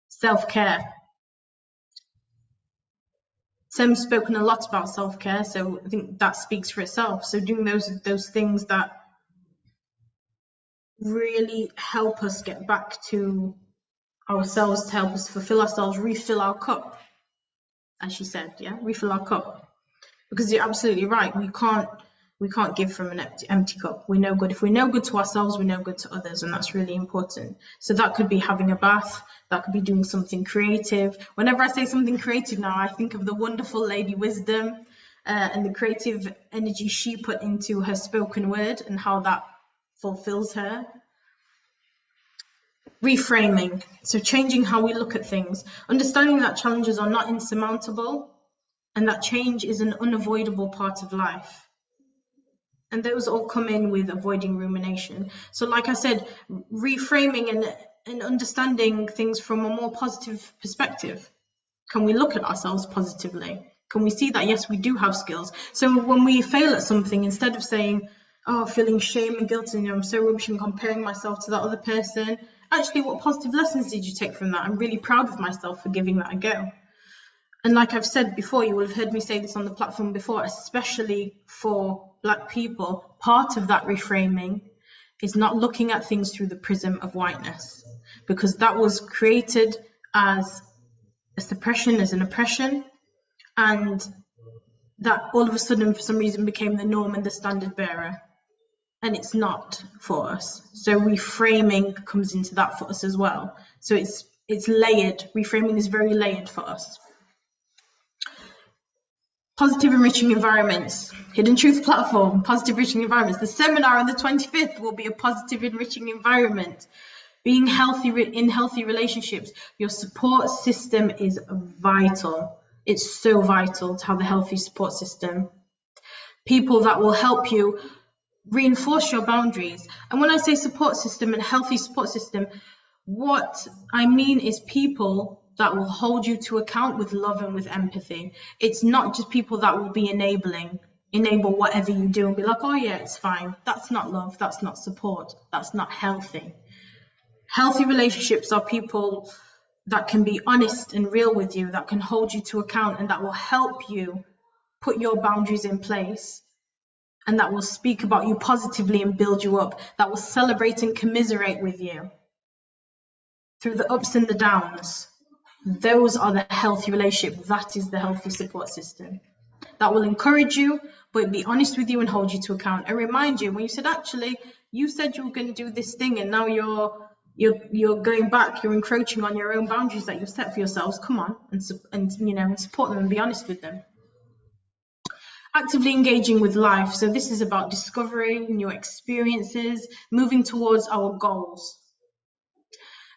Self-care. Sam's spoken a lot about self-care, so I think that speaks for itself. So doing those things that really help us get back to ourselves, to help us fulfill ourselves, refill our cup, as she said, yeah, refill our cup. Because you're absolutely right, we can't give from an empty cup. We're no good. If we're no good to ourselves, we're no good to others, and that's really important. So that could be having a bath, that could be doing something creative. Whenever I say something creative now, I think of the wonderful Lady Wisdom and the creative energy she put into her spoken word and how that fulfills her. Reframing, so changing how we look at things, understanding that challenges are not insurmountable and that change is an unavoidable part of life. And those all come in with avoiding rumination. So like I said, reframing and understanding things from a more positive perspective. Can we look at ourselves positively? Can we see that, yes, we do have skills? So when we fail at something, instead of saying, oh, feeling shame and guilt and I'm so rubbish and comparing myself to that other person, actually, what positive lessons did you take from that? I'm really proud of myself for giving that a go. And like I've said before, you will have heard me say this on the platform before, especially for Black people, part of that reframing is not looking at things through the prism of whiteness, because that was created as a suppression, as an oppression, and that all of a sudden, for some reason, became the norm and the standard bearer. And it's not for us. So reframing comes into that for us as well. So it's layered. Reframing is very layered for us. Positive enriching environments. Hidden Truth platform, positive enriching environments. The seminar on the 25th will be a positive enriching environment. Being healthy in healthy relationships. Your support system is vital. It's so vital to have a healthy support system. People that will help you reinforce your boundaries. And when I say support system and healthy support system, what I mean is people that will hold you to account with love and with empathy. It's not just people that will be enable whatever you do and be like, oh yeah, it's fine. That's not love, that's not support, that's not healthy. Healthy relationships are people that can be honest and real with you, that can hold you to account, and that will help you put your boundaries in place, and that will speak about you positively and build you up, that will celebrate and commiserate with you through the ups and the downs. Those are the healthy relationship. That is the healthy support system. That will encourage you, but be honest with you and hold you to account and remind you when you said, actually, you said you were going to do this thing and now you're going back, you're encroaching on your own boundaries that you've set for yourselves. Come on and support them and be honest with them. Actively engaging with life. So this is about discovering new experiences, moving towards our goals.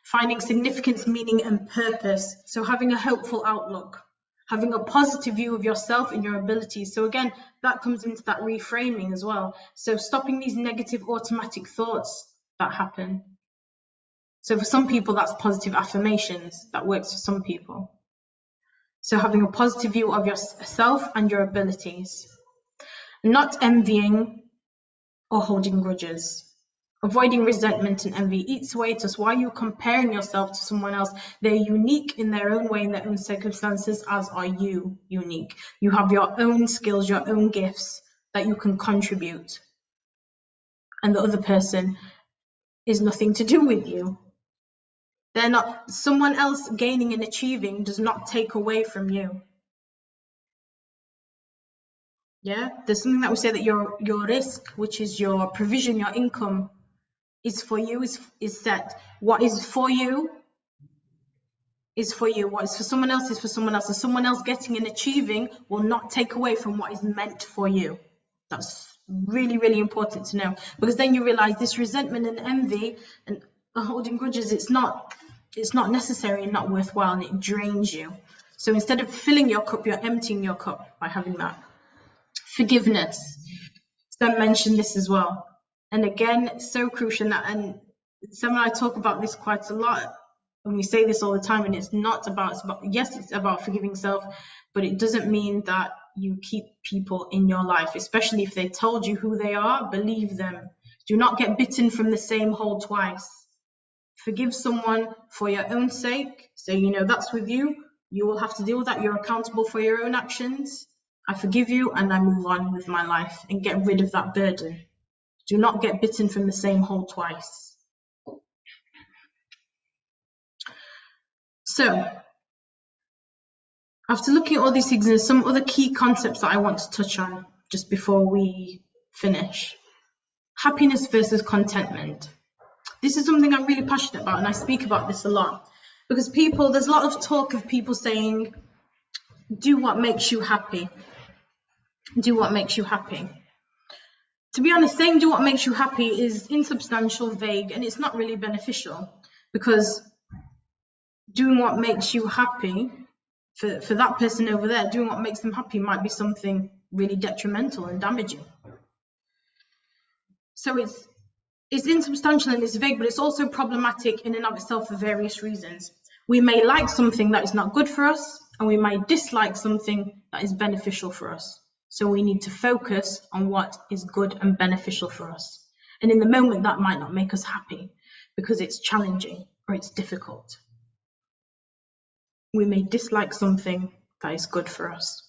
Finding significance, meaning, and purpose. So having a hopeful outlook, having a positive view of yourself and your abilities. So again, that comes into that reframing as well. So stopping these negative automatic thoughts that happen. So for some people, that's positive affirmations. That works for some people. So having a positive view of yourself and your abilities. Not envying or holding grudges. Avoiding resentment and envy eats away at us. Why are you comparing yourself to someone else? They're unique in their own way, in their own circumstances, as are you unique. You have your own skills, your own gifts that you can contribute. And the other person is nothing to do with you. They're not, someone else gaining and achieving does not take away from you. Yeah, there's something that we say that your risk, which is your provision, your income, is for you, is set. What is for you is for you. What is for someone else is for someone else. And someone else getting and achieving will not take away from what is meant for you. That's really, really important to know, because then you realize this resentment and envy and holding grudges, it's not necessary and not worthwhile, and it drains you. So instead of filling your cup, you're emptying your cup by having that. Forgiveness. Sam mentioned this as well. And again, so crucial. And Sam and I talk about this quite a lot. And we say this all the time, and it's about, yes, it's about forgiving self, but it doesn't mean that you keep people in your life, especially if they told you who they are. Believe them. Do not get bitten from the same hole twice. Forgive someone for your own sake. So, that's with you. You will have to deal with that. You're accountable for your own actions. I forgive you and I move on with my life and get rid of that burden. Do not get bitten from the same hole twice. So, after looking at all these things, there's some other key concepts that I want to touch on just before we finish. Happiness versus contentment. This is something I'm really passionate about, and I speak about this a lot, because there's a lot of talk of people saying, do what makes you happy. Do what makes you happy. To be honest, saying do what makes you happy is insubstantial, vague, and it's not really beneficial, because doing what makes you happy, for that person over there, doing what makes them happy might be something really detrimental and damaging. So it's insubstantial and it's vague, but it's also problematic in and of itself for various reasons. We may like something that is not good for us, and we might dislike something that is beneficial for us. So we need to focus on what is good and beneficial for us. And in the moment, that might not make us happy because it's challenging or it's difficult. We may dislike something that is good for us.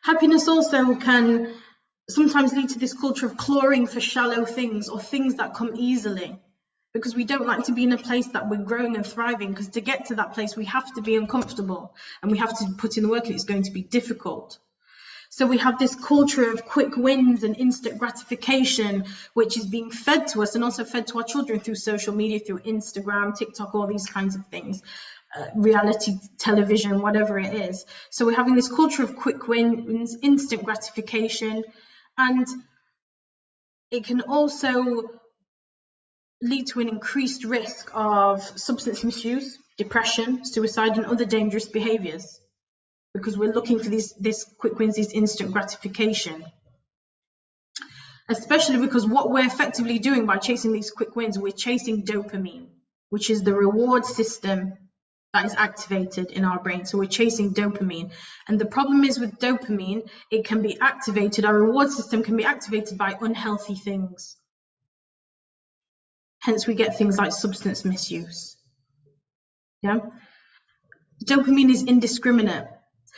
Happiness also can sometimes lead to this culture of clawing for shallow things or things that come easily, because we don't like to be in a place that we're growing and thriving, because to get to that place, we have to be uncomfortable and we have to put in the work, and it's going to be difficult. So we have this culture of quick wins and instant gratification, which is being fed to us and also fed to our children through social media, through Instagram, TikTok, all these kinds of things, reality television, whatever it is. So we're having this culture of quick wins, instant gratification, and it can also lead to an increased risk of substance misuse, depression, suicide, and other dangerous behaviors, because we're looking for this quick wins, this instant gratification. Especially because what we're effectively doing by chasing these quick wins, we're chasing dopamine, which is the reward system that is activated in our brain. So we're chasing dopamine. And the problem is with dopamine, it can be activated, our reward system can be activated by unhealthy things. Hence we get things like substance misuse. Yeah? Dopamine is indiscriminate.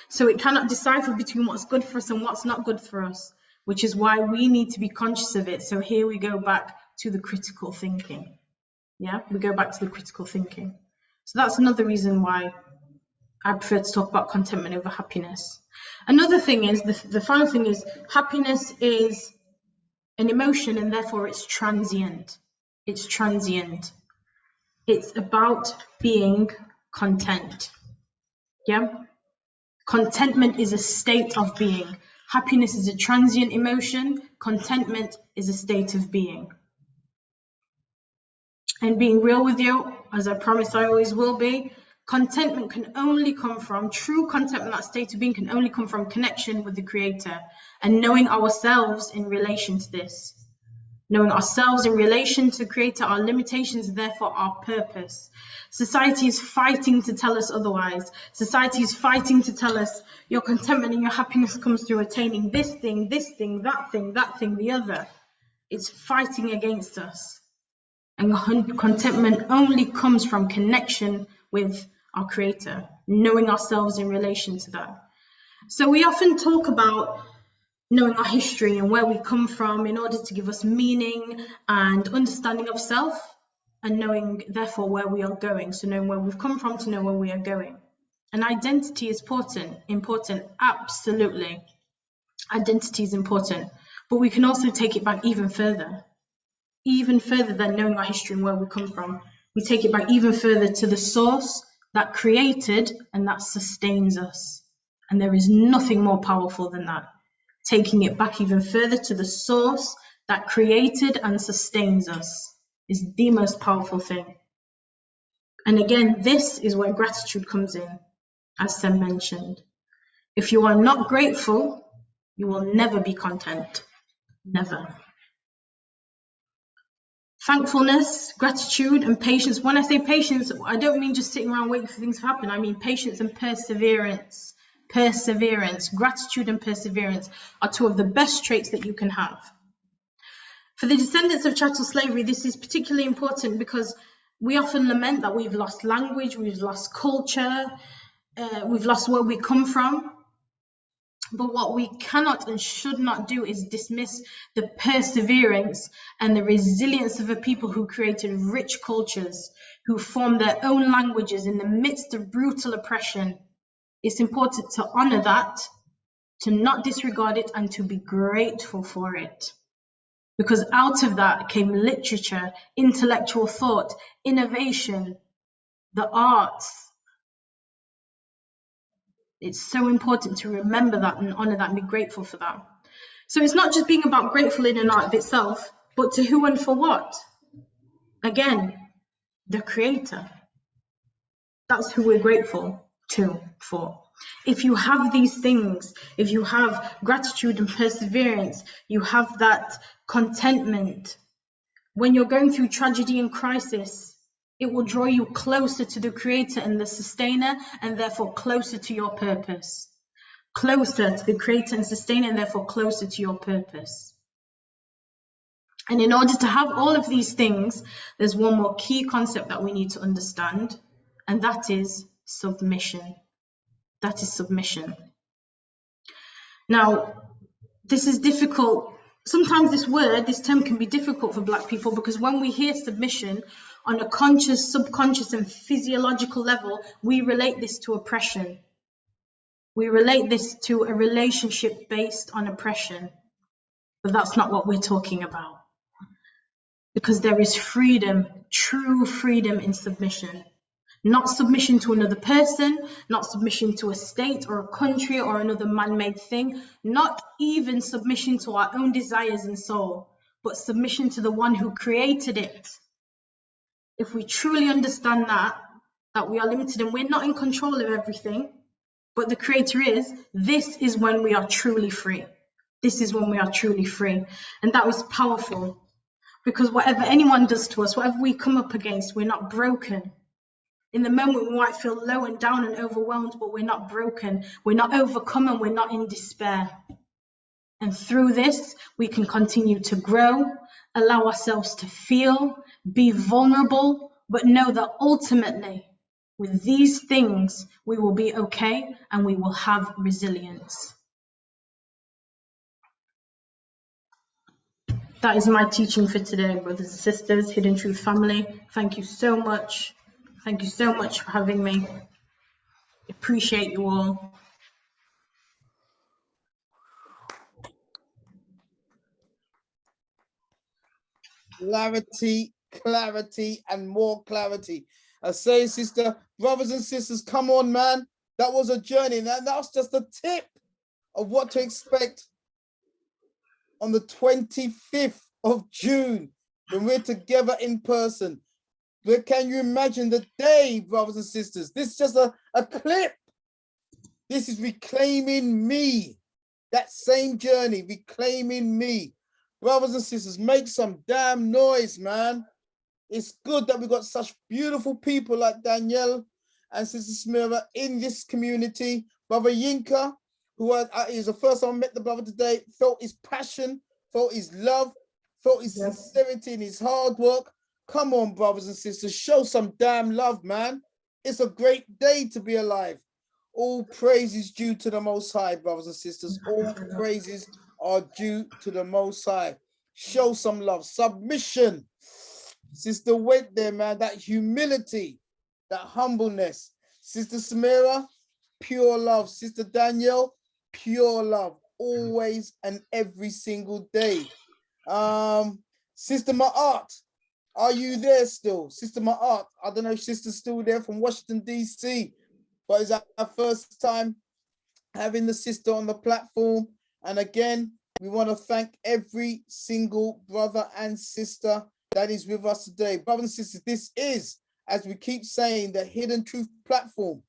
So it cannot decipher between what's good for us and what's not good for us, which is why we need to be conscious of it. So here we go back to the critical thinking. Yeah, we go back to the critical thinking. So that's another reason why I prefer to talk about contentment over happiness. Another thing is, the final thing is, happiness is an emotion and therefore it's transient. It's transient. It's about being content. Yeah? Contentment is a state of being. Happiness is a transient emotion. Contentment is a state of being. And being real with you, as I promise I always will be, contentment can only come from, true contentment, that state of being can only come from connection with the Creator and knowing ourselves in relation to this. Knowing ourselves in relation to the Creator, our limitations, therefore our purpose. Society is fighting to tell us otherwise. Society is fighting to tell us your contentment and your happiness comes through attaining this thing, that thing, the other. It's fighting against us. And contentment only comes from connection with our Creator, knowing ourselves in relation to that. So we often talk about knowing our history and where we come from in order to give us meaning and understanding of self, and knowing therefore where we are going. So knowing where we've come from to know where we are going. And identity is important, absolutely. Identity is important, but we can also take it back even further than knowing our history and where we come from. We take it back even further to the source that created and that sustains us. And there is nothing more powerful than that. Taking it back even further to the source that created and sustains us is the most powerful thing. And again, this is where gratitude comes in, as Sam mentioned. If you are not grateful, you will never be content. Never. Thankfulness, gratitude, and patience. When I say patience, I don't mean just sitting around waiting for things to happen. I mean patience and perseverance. Perseverance, gratitude and perseverance are two of the best traits that you can have. For the descendants of chattel slavery, this is particularly important because we often lament that we've lost language, we've lost culture, we've lost where we come from. But what we cannot and should not do is dismiss the perseverance and the resilience of a people who created rich cultures, who formed their own languages in the midst of brutal oppression. It's important to honor that, to not disregard it, and to be grateful for it. Because out of that came literature, intellectual thought, innovation, the arts. It's so important to remember that and honor that and be grateful for that. So it's not just being about grateful in and out of itself, but to who and for what? Again, the Creator. That's who we're grateful to, for. If you have these things, if you have gratitude and perseverance, you have that contentment. When you're going through tragedy and crisis, it will draw you closer to the Creator and the Sustainer, and therefore closer to your purpose. Closer to the Creator and Sustainer, and therefore closer to your purpose. And in order to have all of these things, there's one more key concept that we need to understand, and that is submission. That is submission. Now, this is difficult. Sometimes this term can be difficult for Black people, because when we hear submission on a conscious, subconscious, and physiological level, we relate this to oppression. We relate this to a relationship based on oppression. But that's not what we're talking about. Because there is freedom, true freedom in submission. Not submission to another person, not submission to a state or a country or another man-made thing, not even submission to our own desires and soul, but submission to the one who created it. If we truly understand that we are limited and we're not in control of everything, but the Creator is, this is when we are truly free. This is when we are truly free. And that was powerful, because whatever anyone does to us, whatever we come up against, we're not broken. In the moment, we might feel low and down and overwhelmed, but we're not broken. We're not overcome, and we're not in despair. And through this, we can continue to grow, allow ourselves to feel, be vulnerable, but know that ultimately, with these things, we will be okay and we will have resilience. That is my teaching for today, brothers and sisters, Hidden Truth family. Thank you so much. Thank you so much for having me. Appreciate you all. Clarity, clarity, and more clarity. I say, sister, brothers and sisters, come on, man. That was a journey. And that's just a tip of what to expect on the 25th of June when we're together in person. But can you imagine the day, brothers and sisters? This is just a clip. This is reclaiming me. That same journey, reclaiming me. Brothers and sisters, make some damn noise, man. It's good that we've got such beautiful people like Danielle and Sister Smira in this community. Brother Yinka, who is the first time I met the brother today, felt his passion, felt his love, felt his sincerity and his hard work. Come on, brothers and sisters, show some damn love, man. It's a great day to be alive. All praise is due to the Most High, brothers and sisters. All praises are due to the Most High. Show some love. Submission. Sister went there, man. That humility, that humbleness. Sister Samira, pure love. Sister Danielle, pure love, always and every single day. Sister Ma'at, are you there still? Sister Ma'at, I don't know if sister's still there from Washington, D.C., but it's our first time having the sister on the platform. And again, we want to thank every single brother and sister that is with us today. Brothers and sisters, this is, as we keep saying, the Hidden Truth platform.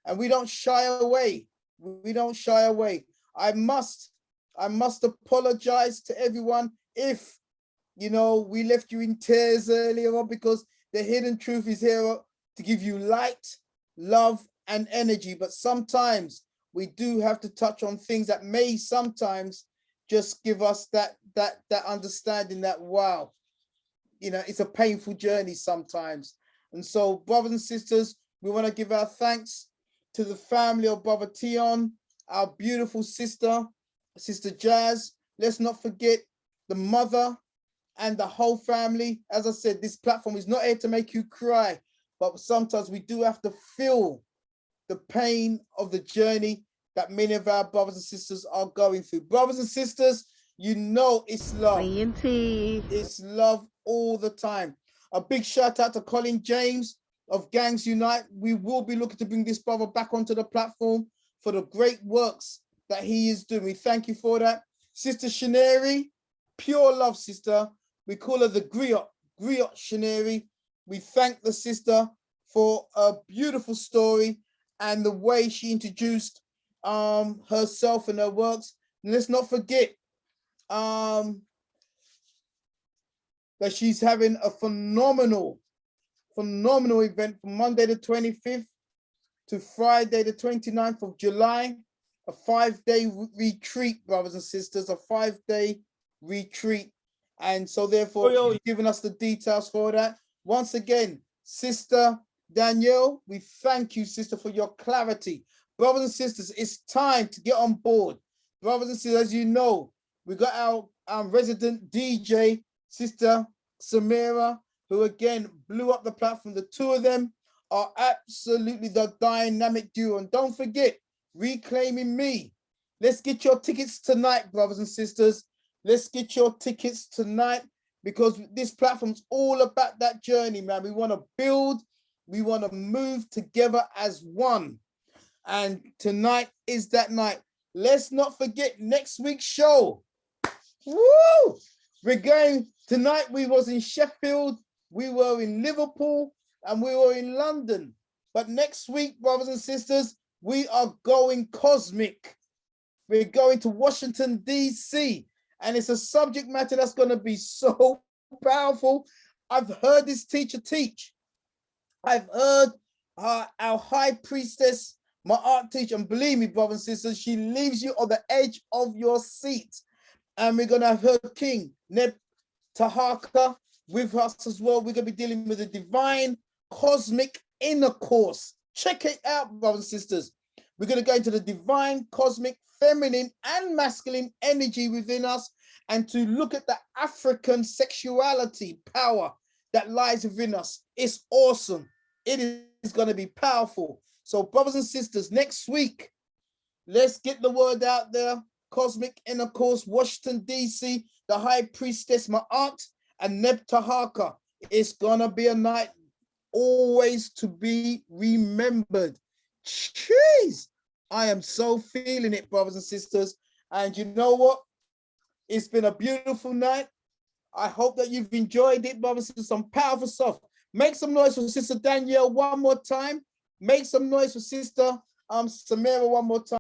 And we don't shy away. We don't shy away. I must apologize to everyone if, you know, we left you in tears earlier on, because the Hidden Truth is here to give you light, love, and energy. But sometimes we do have to touch on things that may sometimes just give us that understanding that, wow, you know, it's a painful journey sometimes. And so, brothers and sisters, we want to give our thanks to the family of Brother Tion, our beautiful sister, Sister Jazz. Let's not forget the mother and the whole family. As I said, this platform is not here to make you cry, but sometimes we do have to feel the pain of the journey that many of our brothers and sisters are going through. Brothers and sisters, you know it's love. It's love all the time. A big shout out to Colin James of Gangs Unite. We will be looking to bring this brother back onto the platform for the great works that he is doing. We thank you for that. Sister Shaneri, pure love sister. We call her the Griot Shaneri. We thank the sister for a beautiful story and the way she introduced herself and her works. And let's not forget that she's having a phenomenal event from Monday the 25th to Friday the 29th of July, a 5-day retreat, brothers and sisters, a 5-day retreat. And so therefore, she's giving us the details for that. Once again, Sister Danielle, we thank you, sister, for your clarity. Brothers and sisters, it's time to get on board. Brothers and sisters, as you know, we got our resident DJ, Sister Samira, who again blew up the platform. The two of them are absolutely the dynamic duo. And don't forget, Reclaiming Me. Let's get your tickets tonight, brothers and sisters. Let's get your tickets tonight, because this platform's all about that journey, man. We want to build, we want to move together as one. And tonight is that night. Let's not forget next week's show. Woo! We're going tonight. We was in Sheffield, we were in Liverpool, and we were in London. But next week, brothers and sisters, we are going cosmic. We're going to Washington, D.C. And it's a subject matter that's going to be so powerful. I've heard this teacher teach. I've heard our high priestess, my art teacher, and believe me, brothers and sisters, she leaves you on the edge of your seat. And we're going to have her king, Neb Tahaka, with us as well. We're going to be dealing with the divine cosmic inner course. Check it out, brothers and sisters. We're going to go into the divine cosmic feminine and masculine energy within us, and to look at the African sexuality power that lies within us. It's awesome. It is going to be powerful. So brothers and sisters, next week, let's get the word out there. Cosmic Inner Course, Washington, D.C., the High Priestess, my aunt, and Neb Tahaka. It's going to be a night always to be remembered. Jeez, I am so feeling it, brothers and sisters. And you know what? It's been a beautiful night. I hope that you've enjoyed it, brothers and sisters. Some powerful stuff. Make some noise for Sister Danielle one more time. Make some noise for Sister Samira one more time.